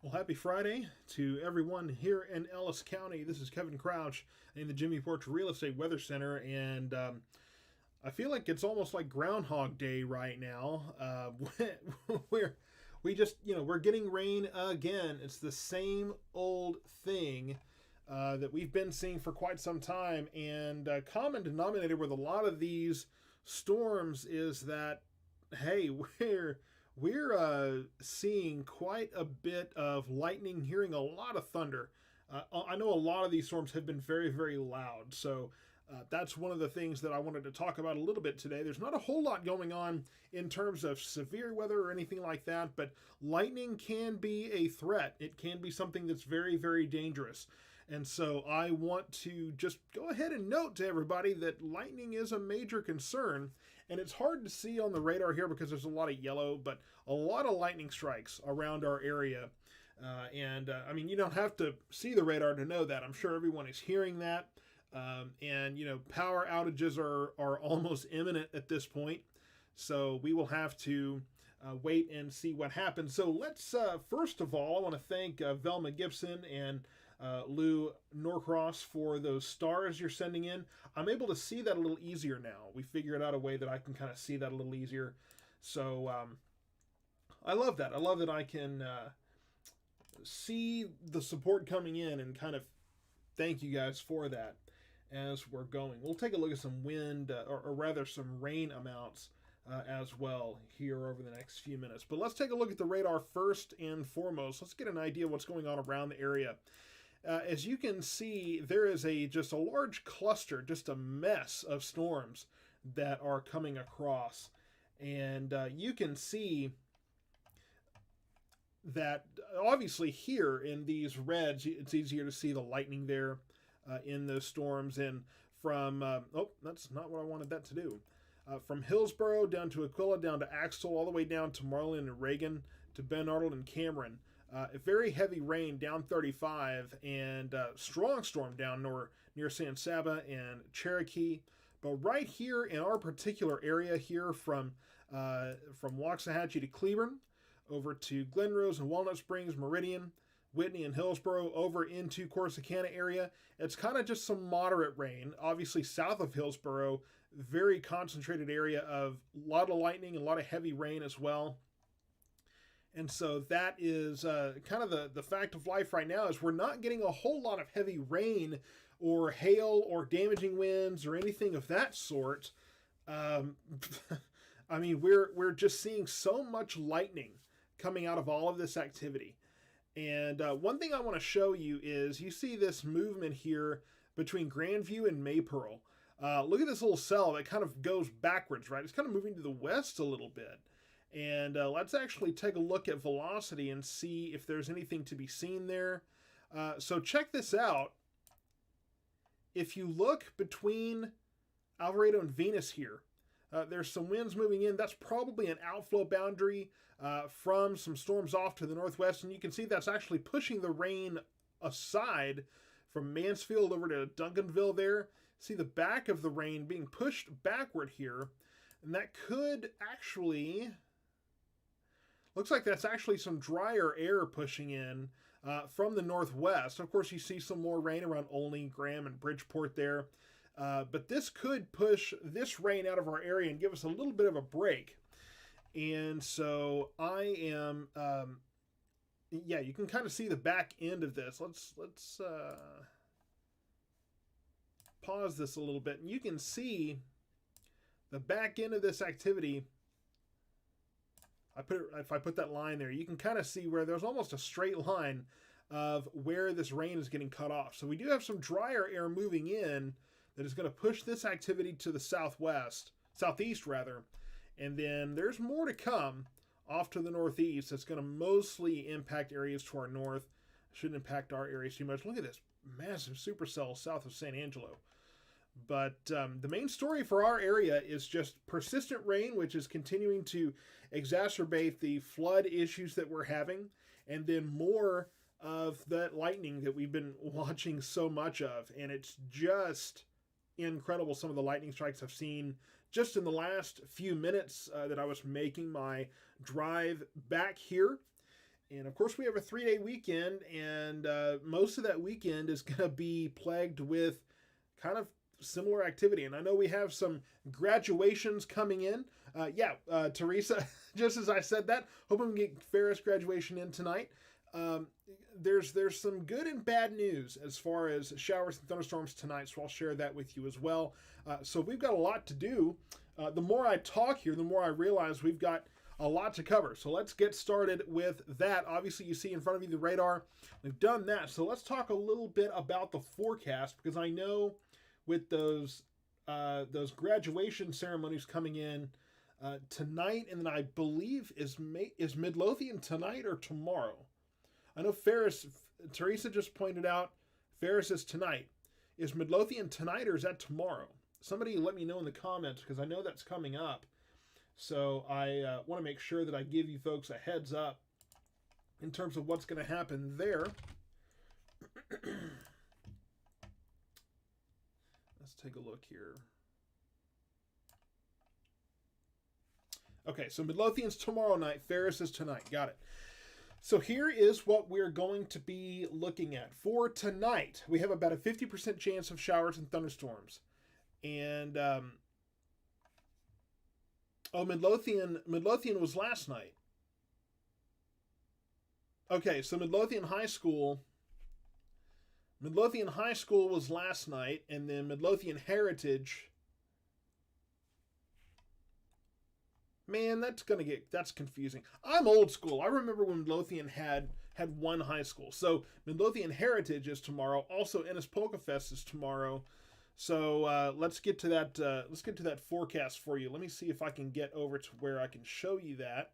Well, happy Friday to everyone here in Ellis County. This is Kevin Crouch in the Jimmy Porch Real Estate Weather Center, and I feel like it's almost like Groundhog Day right now. We're we just we're getting rain again. It's the same old thing that we've been seeing for quite some time, and common denominator with a lot of these storms is that hey, we're seeing quite a bit of lightning, hearing a lot of thunder. I know a lot of these storms have been very, very loud, so that's one of the things that I wanted to talk about a little bit today. There's not a whole lot going on in terms of severe weather or anything like that, but lightning can be a threat. It can be something that's very, very dangerous. And so I want to just go ahead and note to everybody that lightning is a major concern. And it's hard to see on the radar here because there's a lot of yellow, but a lot of lightning strikes around our area. I mean, you don't have to see the radar to know that. I'm sure everyone is hearing that. Power outages are almost imminent at this point. So we will have to wait and see what happens. So let's, first of all, I want to thank Velma Gibson and Lou Norcross for those stars you're sending in. I'm able to see that a little easier now. We figured out a way that I can kind of see that a little easier. So I love that. I love that I can see the support coming in and kind of thank you guys for that as we're going. We'll take a look at some wind, or rather some rain amounts as well here over the next few minutes. But let's take a look at the radar first and foremost. Let's get an idea of what's going on around the area. As you can see, there is just a large cluster, just a mess of storms that are coming across. And you can see that obviously here in these reds, it's easier to see the lightning there in those storms. And from, that's not what I wanted that to do. From Hillsborough down to Aquila, down to Axtell, all the way down to Marlin and Reagan, to Ben Arnold and Cameron. A very heavy rain down 35 and strong storm down near San Saba and Cherokee. But right here in our particular area here from Waxahachie to Cleburne, over to Glen Rose and Walnut Springs, Meridian, Whitney and Hillsborough, over into Corsicana area. It's kind of just some moderate rain. Obviously south of Hillsborough, very concentrated area of a lot of lightning and a lot of heavy rain as well. And so that is kind of the fact of life right now is we're not getting a whole lot of heavy rain or hail or damaging winds or anything of that sort. I mean, we're just seeing so much lightning coming out of all of this activity. And one thing I want to show you is you see this movement here between Grandview and Maypearl. Look at this little cell that kind of goes backwards, right? It's kind of moving to the west a little bit. And let's actually take a look at velocity and see if there's anything to be seen there. So check this out. If you look between Alvarado and Venus here, there's some winds moving in. That's probably an outflow boundary from some storms off to the northwest. And you can see that's actually pushing the rain aside from Mansfield over to Duncanville there. See the back of the rain being pushed backward here. And that could actually... Looks like that's actually some drier air pushing in from the northwest. Of course, you see some more rain around Olney, Graham, and Bridgeport there. But this could push this rain out of our area and give us a little bit of a break. And so I am, you can kind of see the back end of this. Let's pause this a little bit. And you can see the back end of this activity. If I put that line there, you can kind of see where there's almost a straight line of where this rain is getting cut off. So we do have some drier air moving in that is going to push this activity to the southeast rather. And then there's more to come off to the northeast that's going to mostly impact areas to our north. Shouldn't impact our areas too much. Look at this massive supercell south of San Angelo. But the main story for our area is just persistent rain, which is continuing to exacerbate the flood issues that we're having, and then more of that lightning that we've been watching so much of. And it's just incredible, some of the lightning strikes I've seen just in the last few minutes that I was making my drive back here. And of course, we have a 3-day weekend, and most of that weekend is going to be plagued with kind of similar activity. And I know we have some graduations coming in. Teresa, just as I said that, hoping we get Ferris graduation in tonight. Um, there's some good and bad news as far as showers and thunderstorms tonight, so I'll share that with you as well. So we've got a lot to do. The more I talk here, the more I realize we've got a lot to cover. So let's get started with that. Obviously, you see in front of you the radar. We've done that. So let's talk a little bit about the forecast, because I know with those graduation ceremonies coming in tonight, and then I believe is Midlothian tonight or tomorrow? I know Teresa just pointed out Ferris is tonight. Is Midlothian tonight or is that tomorrow? Somebody let me know in the comments, because I know that's coming up. So I want to make sure that I give you folks a heads up in terms of what's going to happen there. Let's take a look here. Okay, so Midlothian's tomorrow night. Ferris is tonight. Got it. So here is what we're going to be looking at. For tonight, we have about a 50% chance of showers and thunderstorms. And, Midlothian was last night. Okay, so Midlothian High School was last night, and then Midlothian Heritage. Man, that's confusing. I'm old school. I remember when Midlothian had one high school. So Midlothian Heritage is tomorrow. Also, Ennis Polka Fest is tomorrow. So let's get to that. Let's get to that forecast for you. Let me see if I can get over to where I can show you that.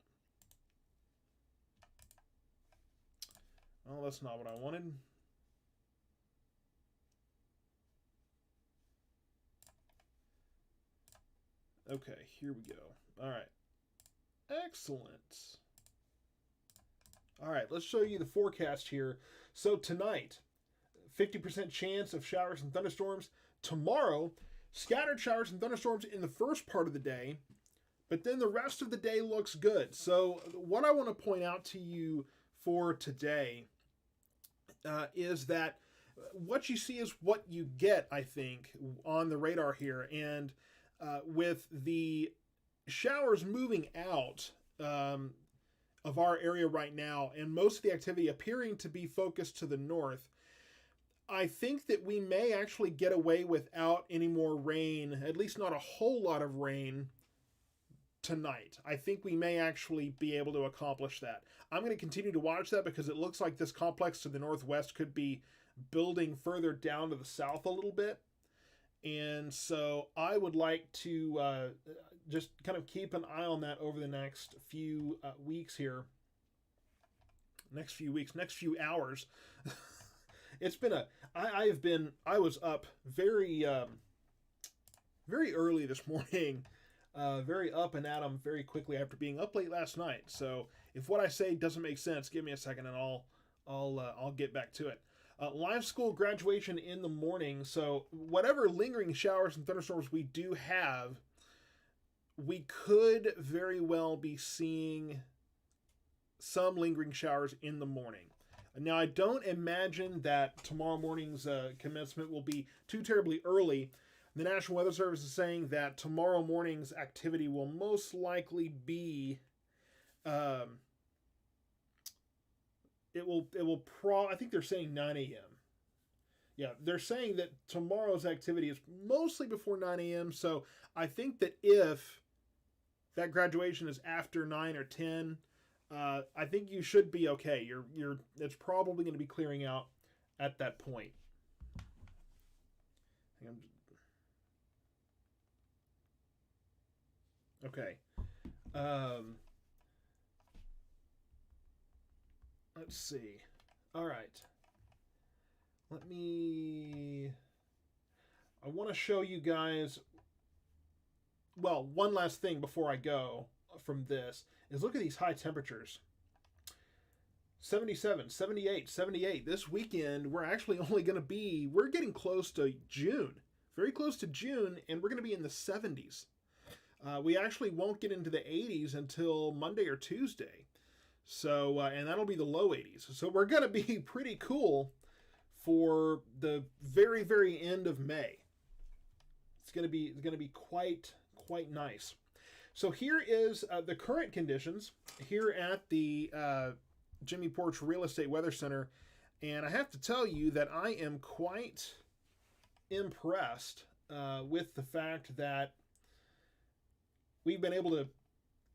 Oh, that's not what I wanted. Okay, here we go. All right. Excellent. All right, let's show you the forecast here. So tonight, 50% chance of showers and thunderstorms. Tomorrow, scattered showers and thunderstorms in the first part of the day, but then the rest of the day looks good. So what I want to point out to you for today is that what you see is what you get, I think, on the radar here. And with the showers moving out of our area right now, and most of the activity appearing to be focused to the north, I think that we may actually get away without any more rain, at least not a whole lot of rain tonight. I think we may actually be able to accomplish that. I'm going to continue to watch that, because it looks like this complex to the northwest could be building further down to the south a little bit. And so I would like to just kind of keep an eye on that over the next few weeks here. Next few hours. It's been I was up very early this morning, very up and at 'em very quickly after being up late last night. So if what I say doesn't make sense, give me a second and I'll get back to it. Live school graduation in the morning. So whatever lingering showers and thunderstorms we do have, we could very well be seeing some lingering showers in the morning. Now, I don't imagine that tomorrow morning's commencement will be too terribly early. The National Weather Service is saying that tomorrow morning's activity will most likely be, I think they're saying 9 a.m. Yeah, they're saying that tomorrow's activity is mostly before 9 a.m. So I think that if that graduation is after 9 or 10, I think you should be okay. It's probably going to be clearing out at that point. Okay. Let's see. All right. I want to show you guys, well, one last thing before I go from this is look at these high temperatures. 77, 78, 78. This weekend, we're actually only going to be, we're getting close to June. Very close to June, and we're going to be in the 70s. We actually won't get into the 80s until Monday or Tuesday. So, and that'll be the low 80s. So we're going to be pretty cool for the very, very end of May. It's going to be quite nice. So here is the current conditions here at the Jimmy Porch Real Estate Weather Center, and I have to tell you that I am quite impressed with the fact that we've been able to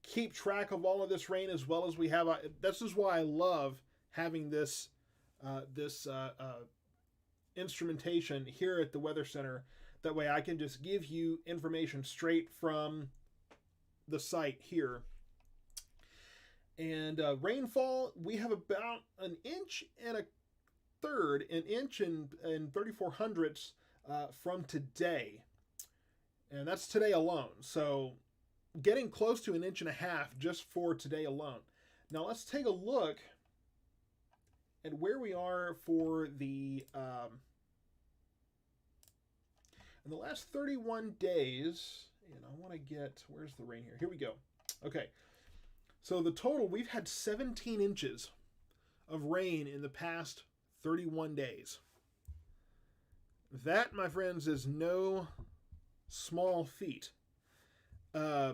keep track of all of this rain as well as we have. This is why I love having this instrumentation here at the Weather Center. That way I can just give you information straight from the site here. And rainfall, we have about an inch and a third, an inch and 34 hundredths from today. And that's today alone. So getting close to an inch and a half just for today alone. Now let's take a look at where we are for the in the last 31 days. And I want to get, where's the rain here? Here we go. Okay. So the total, we've had 17 inches of rain in the past 31 days. That, my friends, is no small feat. And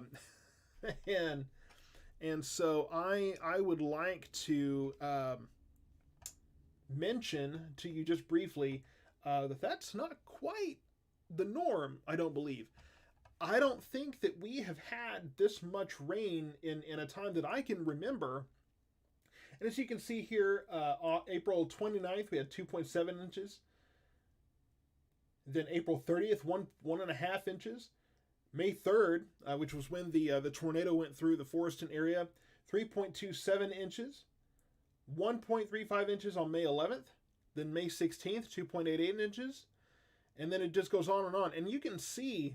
so I would like to mention to you just briefly that that's not quite the norm, I don't believe. I don't think that we have had this much rain in a time that I can remember. And as you can see here, April 29th, we had 2.7 inches. Then April 30th, 1.5 inches. May 3rd, which was when the tornado went through the Forreston area, 3.27 inches. 1.35 inches on May 11th. Then May 16th, 2.88 inches. And then it just goes on and on. And you can see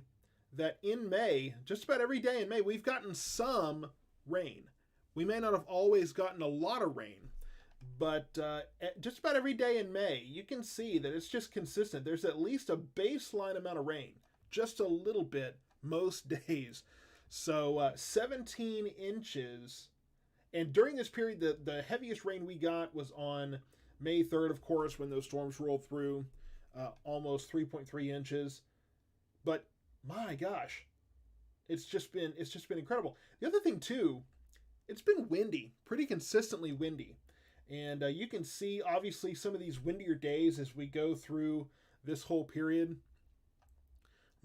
that in May, just about every day in May, we've gotten some rain. We may not have always gotten a lot of rain, but just about every day in May, you can see that it's just consistent. There's at least a baseline amount of rain, just a little bit most days. So 17 inches. And during this period, the heaviest rain we got was on May 3rd, of course, when those storms rolled through, almost 3.3 inches. But my gosh, it's just been incredible. The other thing too, it's been windy, pretty consistently windy. And you can see obviously some of these windier days as we go through this whole period.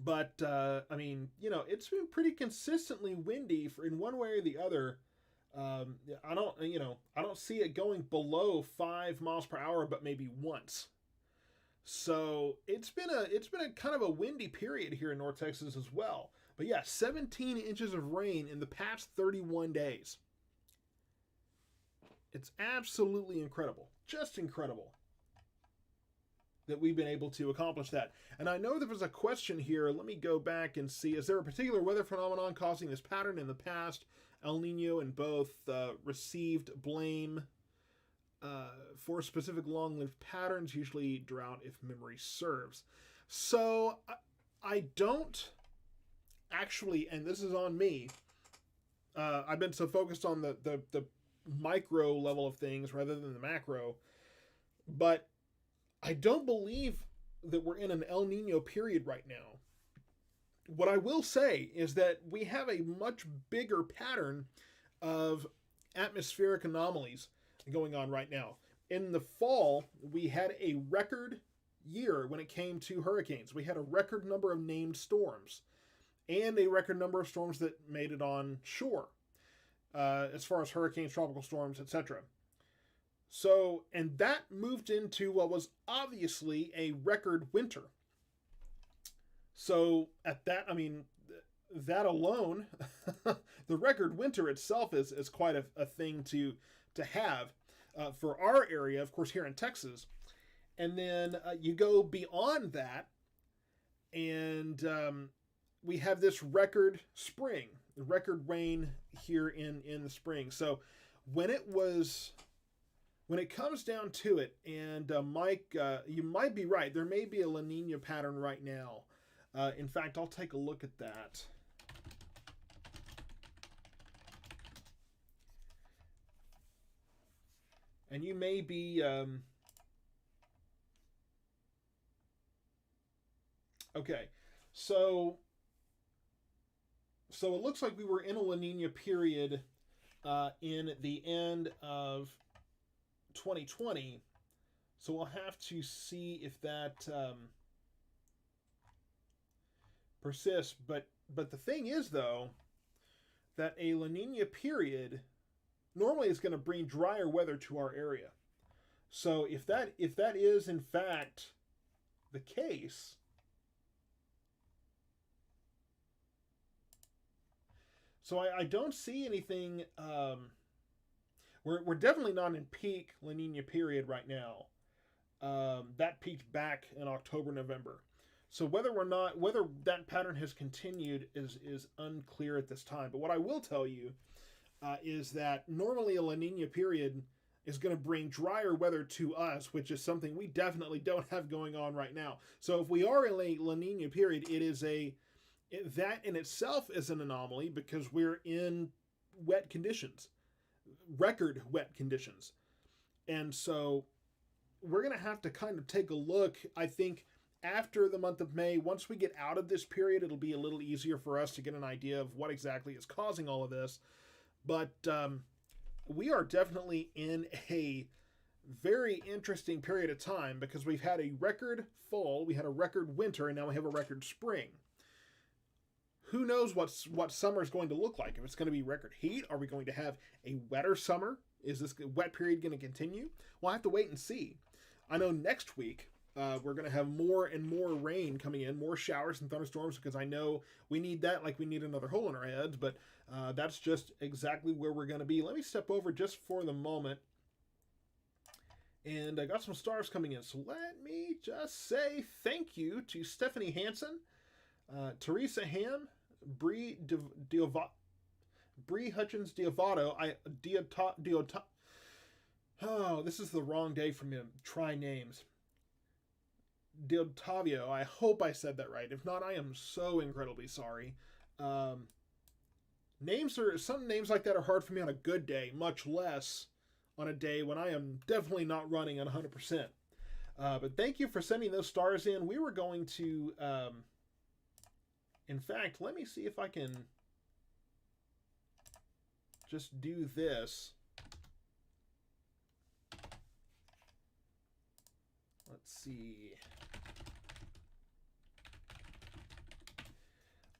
But I mean, you know, it's been pretty consistently windy in one way or the other. I don't see it going below 5 miles per hour, but maybe once. So it's been a kind of a windy period here in North Texas as well. But yeah, 17 inches of rain in the past 31 days. It's absolutely incredible. Just incredible that we've been able to accomplish that. And I know there was a question here. Let me go back and see. Is there a particular weather phenomenon causing this pattern in the past? El Nino and both received blame for specific long-lived patterns, usually drought if memory serves. So I don't actually, and this is on me, I've been so focused on the micro level of things rather than the macro, but I don't believe that we're in an El Nino period right now. What I will say is that we have a much bigger pattern of atmospheric anomalies going on right now. In the fall, we had a record year when it came to hurricanes. We had a record number of named storms and a record number of storms that made it on shore, as far as hurricanes, tropical storms, etc. So, and that moved into what was obviously a record winter. So at that, I mean, that alone, the record winter itself is quite a thing to have for our area, of course, here in Texas. And then you go beyond that, and we have this record spring, the record rain here in the spring. So when it comes down to it, and Mike, you might be right. There may be a La Nina pattern right now. In fact, I'll take a look at that. And you may be... okay, so it looks like we were in a La Nina period in the end of 2020. So we'll have to see if that persists. But the thing is, though, that a La Nina period normally is going to bring drier weather to our area. So if that is in fact the case, so I don't see anything. We're definitely not in peak La Nina period right now. That peaked back in October, November. So whether that pattern has continued is unclear at this time. But what I will tell you is that normally a La Nina period is going to bring drier weather to us, which is something we definitely don't have going on right now. So if we are in a La Nina period, that in itself is an anomaly because we're in wet conditions, record wet conditions. And so we're going to have to kind of take a look, I think, after the month of May. Once we get out of this period, it'll be a little easier for us to get an idea of what exactly is causing all of this. But we are definitely in a very interesting period of time because we've had a record fall, we had a record winter, and now we have a record spring. Who knows what summer is going to look like? If it's going to be record heat, are we going to have a wetter summer? Is this wet period going to continue? We'll have to wait and see. I know next week we're going to have more and more rain coming in, more showers and thunderstorms, because I know we need that like we need another hole in our heads, but that's just exactly where we're going to be. Let me step over just for the moment. And I got some stars coming in, so let me just say thank you to Stephanie Hansen, Teresa Ham, Bree Hutchins Diovato. Oh, this is the wrong day for me to try names. Diotavio. I hope I said that right. If not, I am so incredibly sorry. Some names like that are hard for me on a good day, much less on a day when I am definitely not running at 100%. But thank you for sending those stars in. We were going to, in fact, let me see if I can just do this. Let's see.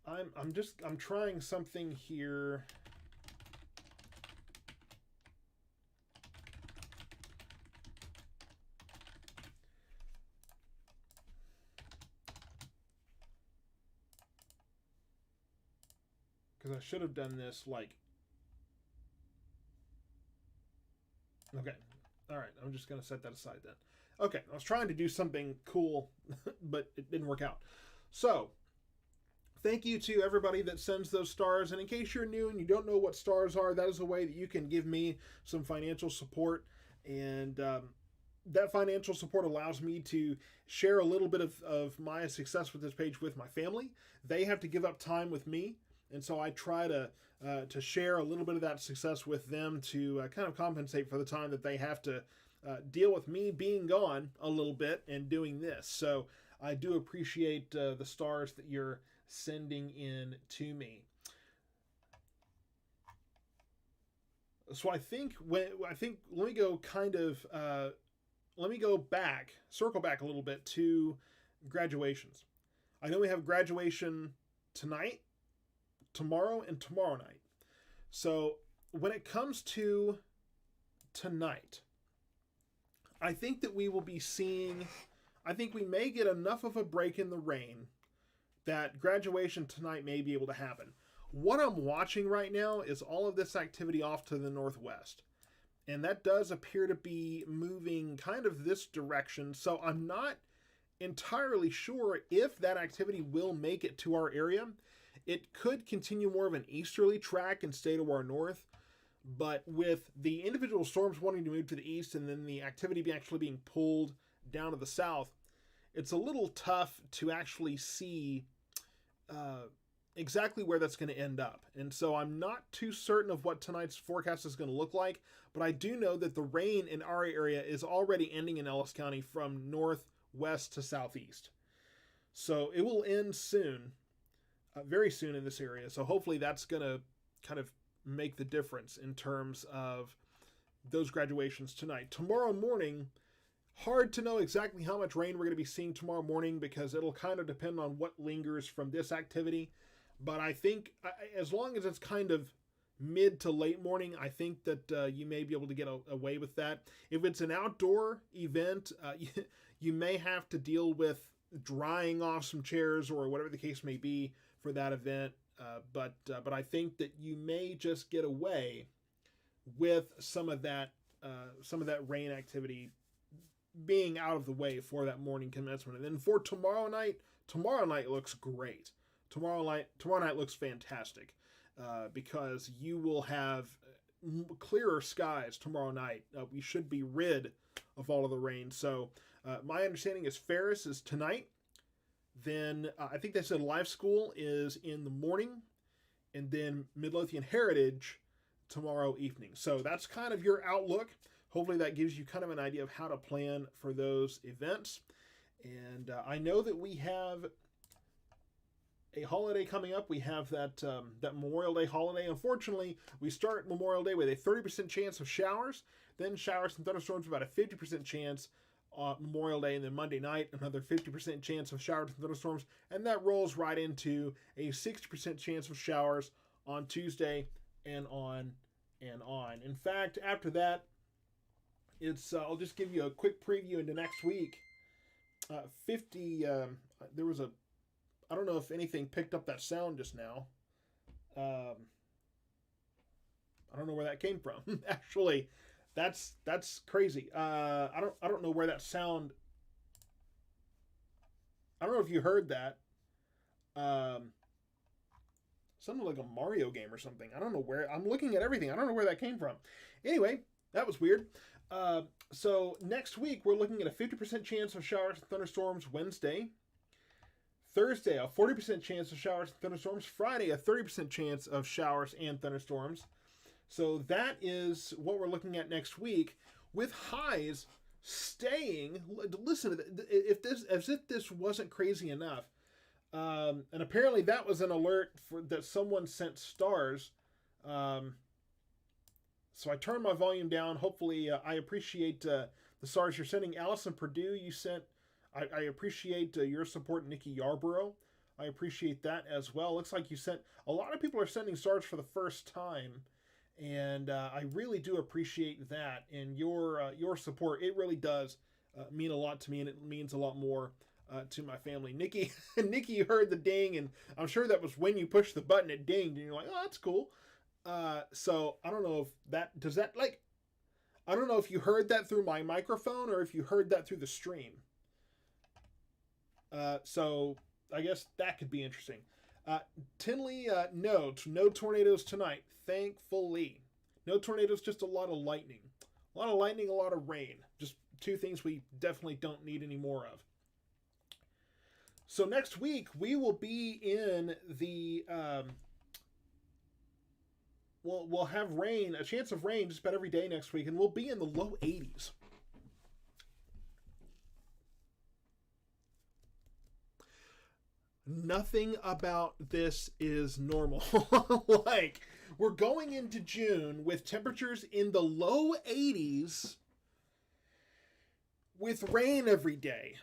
I'm trying something here. Because I should have done this like... Okay. All right. I'm just going to set that aside then. Okay. I was trying to do something cool, but it didn't work out. So, thank you to everybody that sends those stars. And in case you're new and you don't know what stars are, that is a way that you can give me some financial support. And that financial support allows me to share a little bit of my success with this page with my family. They have to give up time with me. And so I try to share a little bit of that success with them to kind of compensate for the time that they have to deal with me being gone a little bit and doing this. So I do appreciate the stars that you're sending in to me. So I think let me go circle back a little bit to graduations. I know we have graduation tonight, tomorrow, and tomorrow night. So when it comes to tonight, I think that we will be seeing, I think we may get enough of a break in the rain that graduation tonight may be able to happen. What I'm watching right now is all of this activity off to the northwest. And that does appear to be moving kind of this direction. So I'm not entirely sure if that activity will make it to our area. It could continue more of an easterly track and stay to our north. But with the individual storms wanting to move to the east and then the activity actually being pulled down to the south, it's a little tough to actually see exactly where that's going to end up. And so I'm not too certain of what tonight's forecast is going to look like, but I do know that the rain in our area is already ending in Ellis County from northwest to southeast. So it will end soon, very soon in this area. So hopefully that's going to kind of make the difference in terms of those graduations tonight. Tomorrow morning, hard to know exactly how much rain we're going to be seeing tomorrow morning because it'll kind of depend on what lingers from this activity. But I think as long as it's kind of mid to late morning, I think that you may be able to get away with that. If it's an outdoor event, you may have to deal with drying off some chairs or whatever the case may be for that event. But I think that you may just get away with some of that rain activity being out of the way for that morning commencement. And then for tomorrow night looks great. Tomorrow night looks fantastic because you will have clearer skies tomorrow night. We should be rid of all of the rain. So my understanding is Ferris is tonight. Then I think they said Life School is in the morning, and then Midlothian Heritage tomorrow evening. So that's kind of your outlook. Hopefully that gives you kind of an idea of how to plan for those events. And I know that we have a holiday coming up. We have that Memorial Day holiday. Unfortunately, we start Memorial Day with a 30% chance of showers, then showers and thunderstorms, about a 50% chance Memorial Day, and then Monday night, another 50% chance of showers and thunderstorms, and that rolls right into a 60% chance of showers on Tuesday and on and on. In fact, after that, it's I'll just give you a quick preview into next week. 50 there was a, I don't know if anything picked up that sound just now. I don't know where that came from. Actually, that's crazy. I don't know where that sound. I don't know if you heard that. Something like a Mario game or something. I don't know where. I'm looking at everything. I don't know where that came from. Anyway, that was weird. So next week we're looking at a 50% chance of showers and thunderstorms Wednesday. Thursday, a 40% chance of showers and thunderstorms. Friday, a 30% chance of showers and thunderstorms. So that is what we're looking at next week, with highs staying. Listen to this. As if this wasn't crazy enough. And apparently that was an alert that someone sent stars. So I turned my volume down. Hopefully, I appreciate the stars you're sending. Allison Purdue, you sent. I appreciate your support, Nikki Yarborough. I appreciate that as well. Looks like you sent. A lot of people are sending stars for the first time, and I really do appreciate that and your support. It really does mean a lot to me, and it means a lot more to my family. Nikki, you heard the ding, and I'm sure that was when you pushed the button, it dinged, and you're like, oh, that's cool. So I don't know if that does that like. I don't know if you heard that through my microphone or if you heard that through the stream. So I guess that could be interesting. Tinley, no tornadoes tonight, thankfully. No tornadoes, just a lot of lightning. A lot of lightning, a lot of rain. Just two things we definitely don't need any more of. So next week, we will be in the... We'll have rain, a chance of rain just about every day next week, and we'll be in the low 80s. Nothing about this is normal. Like, we're going into June with temperatures in the low 80s with rain every day.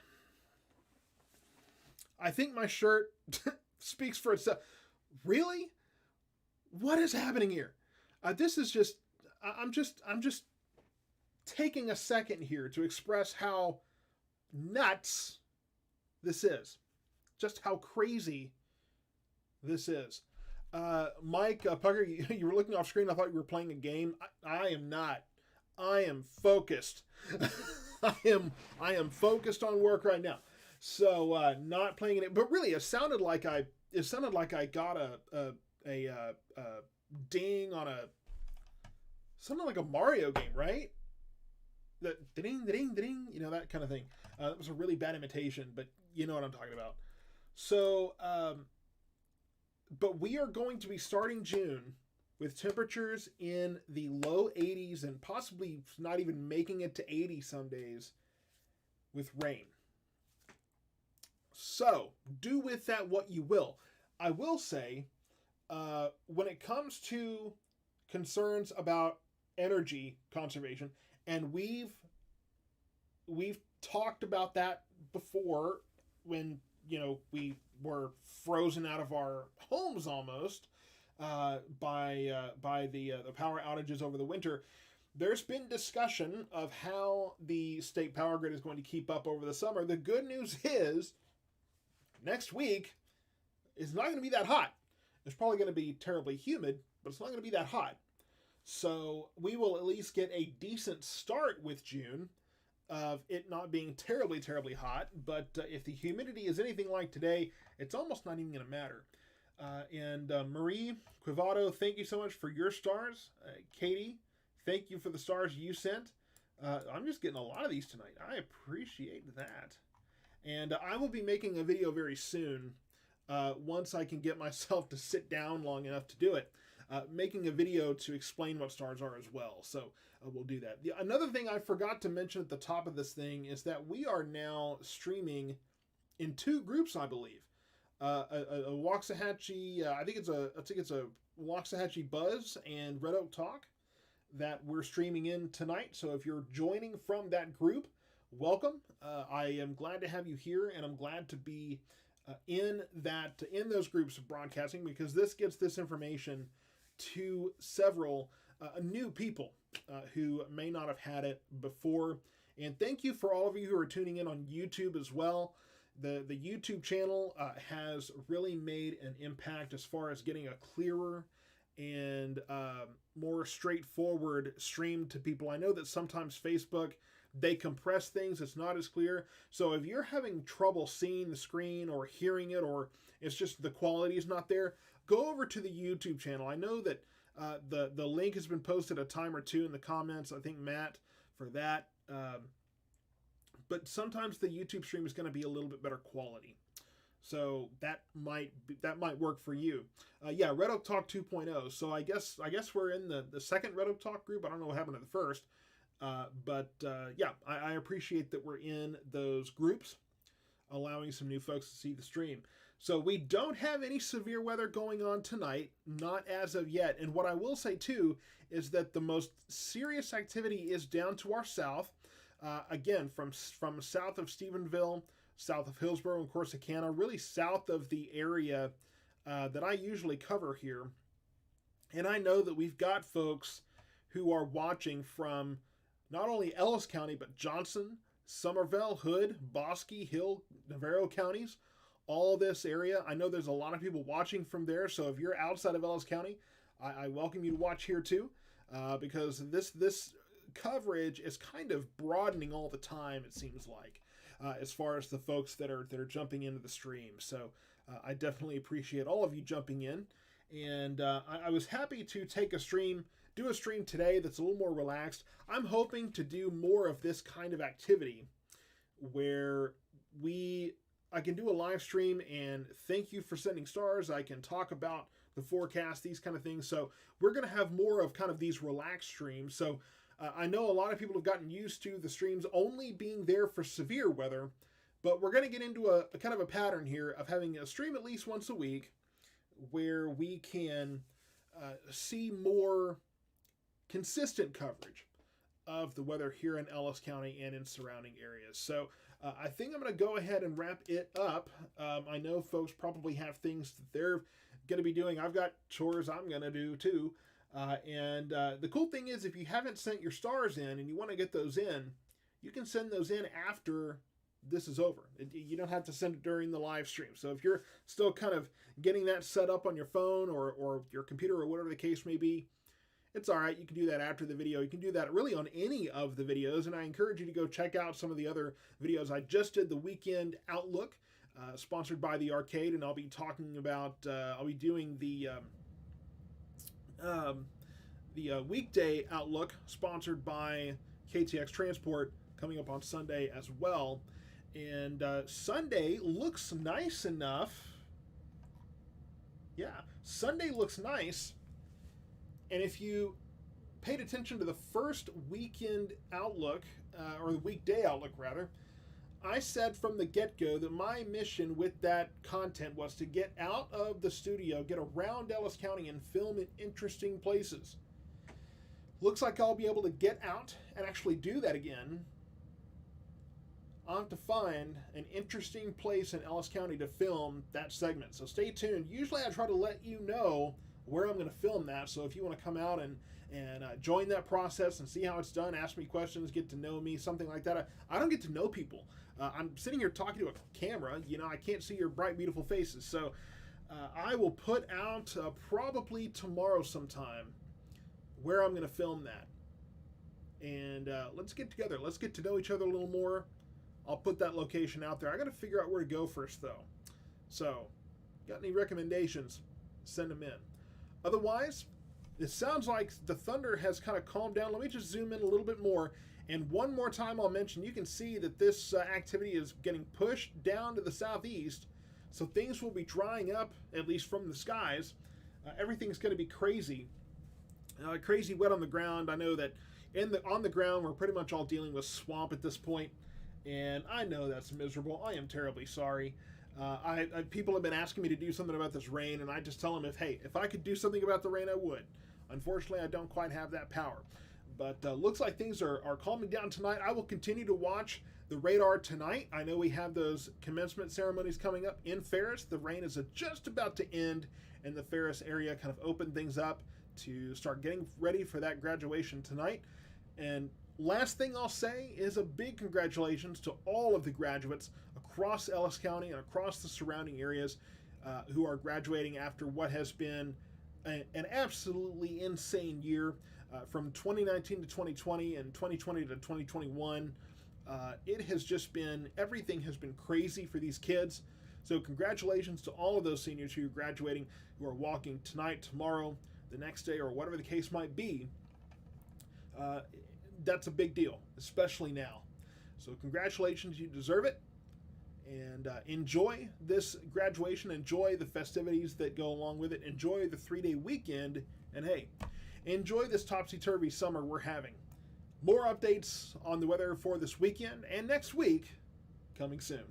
I think my shirt speaks for itself. Really? What is happening here? This is just, I'm just taking a second here to express how nuts this is. Just how crazy this is. Mike, Pucker, you were looking off screen. I thought you were playing a game. I am not. I am focused. I am focused on work right now. So not playing it. But really, it sounded like I got a ding on something like a Mario game, right? The ding, you know, that kind of thing. That was a really bad imitation, but you know what I'm talking about. So But we are going to be starting June with temperatures in the low 80s and possibly not even making it to 80 some days with rain. So, do with that what you will. I will say, when it comes to concerns about energy conservation, and we've talked about that before when we were frozen out of our homes almost by the power outages over the winter. There's been discussion of how the state power grid is going to keep up over the summer. The good news is next week is not going to be that hot. It's probably going to be terribly humid, but it's not going to be that hot. So we will at least get a decent start with June of it not being terribly, terribly hot. But if the humidity is anything like today, it's almost not even going to matter. And Marie Quivado, thank you so much for your stars. Katie, thank you for the stars you sent. I'm just getting a lot of these tonight. I appreciate that. And I will be making a video very soon once I can get myself to sit down long enough to do it. Making a video to explain what stars are as well. So we'll do that. Another thing I forgot to mention at the top of this thing is that we are now streaming in 2 groups, I believe. A Waxahachie, I think it's a Waxahachie Buzz and Red Oak Talk that we're streaming in tonight. So if you're joining from that group, welcome. I am glad to have you here, and I'm glad to be in those groups of broadcasting, because this gets this information to several new people who may not have had it before. And thank you for all of you who are tuning in on YouTube as well. The YouTube channel has really made an impact as far as getting a clearer and more straightforward stream to people. I know that sometimes Facebook, they compress things, it's not as clear. So if you're having trouble seeing the screen or hearing it, or it's just the quality is not there, go over to the YouTube channel. I know that the link has been posted a time or two in the comments. I think Matt for that. But sometimes the YouTube stream is going to be a little bit better quality. So that might work for you. Yeah, Red Oak Talk 2.0. So I guess we're in the second Red Oak Talk group. I don't know what happened to the first. But yeah, I appreciate that we're in those groups, allowing some new folks to see the stream. So we don't have any severe weather going on tonight, not as of yet. And what I will say too is that the most serious activity is down to our south. Again, from south of Stephenville, south of Hillsborough and Corsicana, really south of the area that I usually cover here. And I know that we've got folks who are watching from not only Ellis County, but Johnson, Somervell, Hood, Bosque, Hill, Navarro counties, all this area. I know there's a lot of people watching from there. So if you're outside of Ellis County, I welcome you to watch here too, because this coverage is kind of broadening all the time, it seems like, as far as the folks that are jumping into the stream. So I definitely appreciate all of you jumping in, and I was happy to do a stream today that's a little more relaxed. I'm hoping to do more of this kind of activity where I can do a live stream and thank you for sending stars. I can talk about the forecast, these kind of things. So we're going to have more of kind of these relaxed streams. So I know a lot of people have gotten used to the streams only being there for severe weather, but we're going to get into a kind of a pattern here of having a stream at least once a week where we can see more consistent coverage of the weather here in Ellis County and in surrounding areas. So I think I'm going to go ahead and wrap it up. I know folks probably have things that they're going to be doing. I've got chores I'm going to do too. And the cool thing is, if you haven't sent your stars in and you want to get those in, you can send those in after this is over. You don't have to send it during the live stream. So if you're still kind of getting that set up on your phone or your computer or whatever the case may be, it's all right. You can do that after the video. You can do that really on any of the videos. And I encourage you to go check out some of the other videos. I just did the Weekend Outlook, sponsored by the Arcade, and I'll be talking about, I'll be doing the Weekday Outlook, sponsored by KTX Transport, coming up on Sunday as well. And Sunday looks nice enough Yeah, Sunday looks nice, and if you paid attention to the first weekend outlook, or the weekday outlook rather, I said from the get go that my mission with that content was to get out of the studio, get around Ellis County, and film in interesting places. Looks like I'll be able to get out and actually do that again. I'll have to find an interesting place in Ellis County to film that segment. So stay tuned. Usually I try to let you know where I'm going to film that. So if you want to come out and join that process and see how it's done, ask me questions, get to know me, something like that. I don't get to know people. I'm sitting here talking to a camera. You know, I can't see your bright, beautiful faces. So I will put out probably tomorrow sometime where I'm going to film that. And let's get together. Let's get to know each other a little more. I'll put that location out there. I got to figure out where to go first, though. So, got any recommendations? Send them in. Otherwise, it sounds like the thunder has kind of calmed down. Let me just zoom in a little bit more. And one more time I'll mention, you can see that this activity is getting pushed down to the southeast. So things will be drying up, at least from the skies. Everything's going to be crazy. Crazy wet on the ground. I know that on the ground, we're pretty much all dealing with swamp at this point. And I know that's miserable. I am terribly sorry. People have been asking me to do something about this rain, and I just tell them, if I could do something about the rain, I would. Unfortunately, I don't quite have that power. But looks like things are calming down tonight. I will continue to watch the radar tonight. I know we have those commencement ceremonies coming up in Ferris. The rain is just about to end, and the Ferris area kind of opened things up to start getting ready for that graduation tonight. And last thing I'll say is a big congratulations to all of the graduates across Ellis County and across the surrounding areas who are graduating after what has been an absolutely insane year. From 2019 to 2020 and 2020 to 2021, it has just been, everything has been crazy for these kids. So congratulations to all of those seniors who are graduating, who are walking tonight, tomorrow, the next day, or whatever the case might be. That's a big deal, especially now. So congratulations, you deserve it. And enjoy this graduation. Enjoy the festivities that go along with it. Enjoy the 3-day weekend. And hey, enjoy this topsy-turvy summer we're having. More updates on the weather for this weekend and next week coming soon.